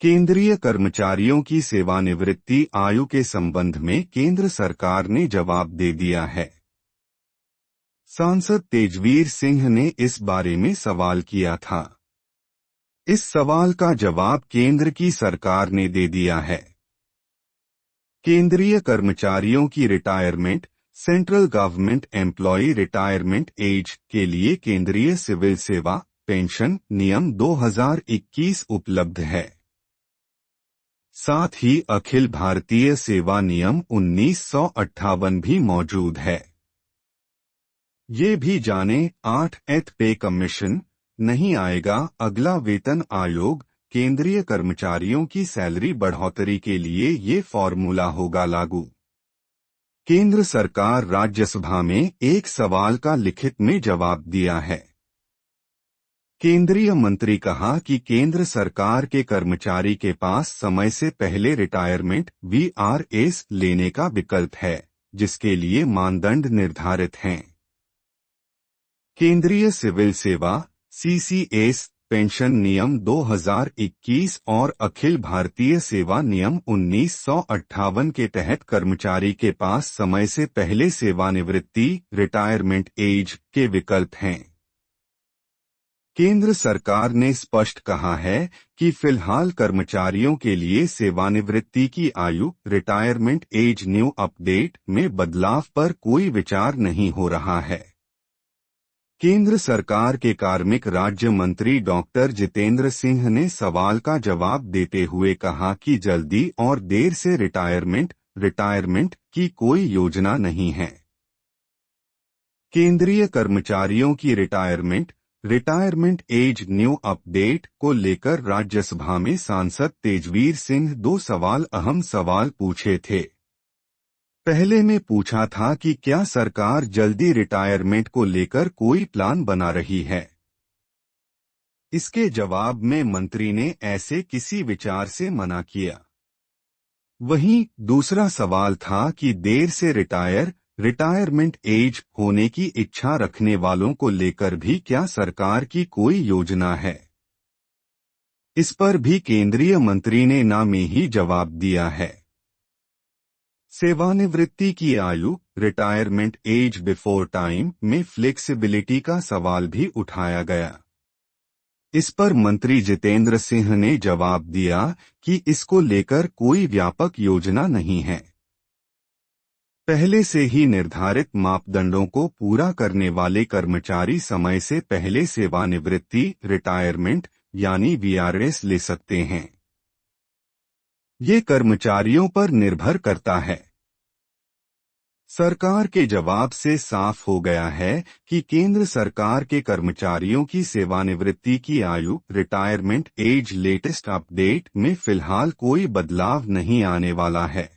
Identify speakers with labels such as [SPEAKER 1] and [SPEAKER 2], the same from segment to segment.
[SPEAKER 1] केंद्रीय कर्मचारियों की सेवानिवृत्ति आयु के संबंध में केंद्र सरकार ने जवाब दे दिया है। सांसद तेजवीर सिंह ने इस बारे में सवाल किया था। इस सवाल का जवाब केंद्र की सरकार ने दे दिया है। केंद्रीय कर्मचारियों की retirement, central government employee retirement age के लिए केंद्रीय सिविल सेवा पेंशन नियम 2021 उपलब्ध है। साथ ही अखिल भारतीय सेवा नियम 1958 भी मौजूद है। ये भी जाने 8th पे कमीशन नहीं आएगा अगला वेतन आयोग, केंद्रीय कर्मचारियों की सैलरी बढ़ोतरी के लिए ये फॉर्मूला होगा लागू। केंद्र सरकार राज्यसभा में एक सवाल का लिखित में जवाब दिया है। केंद्रीय मंत्री कहा कि केंद्र सरकार के कर्मचारी के पास समय से पहले रिटायरमेंट VRS लेने का विकल्प है, जिसके लिए मानदंड निर्धारित हैं। केंद्रीय सिविल सेवा CCS पेंशन नियम 2021 और अखिल भारतीय सेवा नियम 1958 के तहत कर्मचारी के पास समय से पहले सेवानिवृत्ति रिटायरमेंट एज के विकल्प हैं। केंद्र सरकार ने स्पष्ट कहा है कि फिलहाल कर्मचारियों के लिए सेवानिवृत्ति की आयु रिटायरमेंट एज न्यू अपडेट में बदलाव पर कोई विचार नहीं हो रहा है। केंद्र सरकार के कार्मिक राज्य मंत्री डॉक्टर जितेंद्र सिंह ने सवाल का जवाब देते हुए कहा कि जल्दी और देर से रिटायरमेंट की कोई योजना नहीं है। केंद्रीय कर्मचारियों की रिटायरमेंट एज न्यू अपडेट को लेकर राज्यसभा में सांसद तेजवीर सिंह दो अहम सवाल पूछे थे। पहले में पूछा था कि क्या सरकार जल्दी रिटायरमेंट को लेकर कोई प्लान बना रही है। इसके जवाब में मंत्री ने ऐसे किसी विचार से मना किया। वहीं दूसरा सवाल था कि देर से रिटायरमेंट एज होने की इच्छा रखने वालों को लेकर भी क्या सरकार की कोई योजना है। इस पर भी केंद्रीय मंत्री ने ना में ही जवाब दिया है। सेवानिवृत्ति की आयु रिटायरमेंट एज बिफोर टाइम में फ्लेक्सिबिलिटी का सवाल भी उठाया गया। इस पर मंत्री जितेंद्र सिंह ने जवाब दिया कि इसको लेकर कोई व्यापक योजना नहीं है। पहले से ही निर्धारित मापदंडों को पूरा करने वाले कर्मचारी समय से पहले सेवानिवृत्ति रिटायरमेंट यानी VRS ले सकते हैं। ये कर्मचारियों पर निर्भर करता है। सरकार के जवाब से साफ हो गया है कि केंद्र सरकार के कर्मचारियों की सेवानिवृत्ति की आयु रिटायरमेंट एज लेटेस्ट अपडेट में फिलहाल कोई बदलाव नहीं आने वाला है।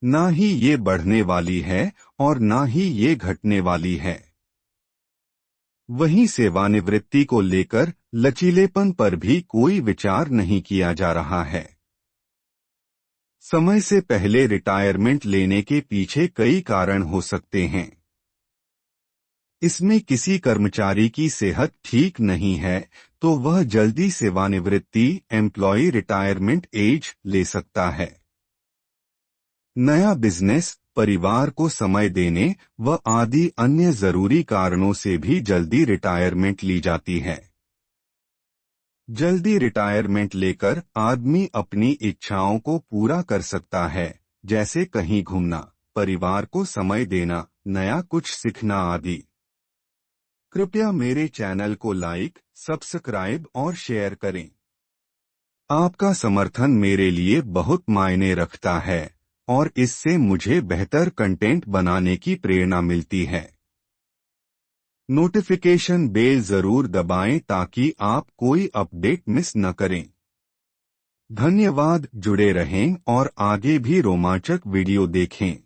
[SPEAKER 1] ना ही ये बढ़ने वाली है और ना ही ये घटने वाली है। वहीं सेवानिवृत्ति को लेकर लचीलेपन पर भी कोई विचार नहीं किया जा रहा है। समय से पहले रिटायरमेंट लेने के पीछे कई कारण हो सकते हैं। इसमें किसी कर्मचारी की सेहत ठीक नहीं है तो वह जल्दी सेवानिवृत्ति एम्प्लॉय रिटायरमेंट एज ले सकता है। नया बिजनेस, परिवार को समय देने व आदि अन्य जरूरी कारणों से भी जल्दी रिटायरमेंट ली जाती है। जल्दी रिटायरमेंट लेकर आदमी अपनी इच्छाओं को पूरा कर सकता है, जैसे कहीं घूमना, परिवार को समय देना, नया कुछ सीखना आदि। कृपया मेरे चैनल को लाइक, सब्सक्राइब और शेयर करें। आपका समर्थन मेरे लिए बहुत मायने रखता है और इससे मुझे बेहतर कंटेंट बनाने की प्रेरणा मिलती है। नोटिफिकेशन बेल जरूर दबाएं ताकि आप कोई अपडेट मिस न करें। धन्यवाद, जुड़े रहें और आगे भी रोमांचक वीडियो देखें।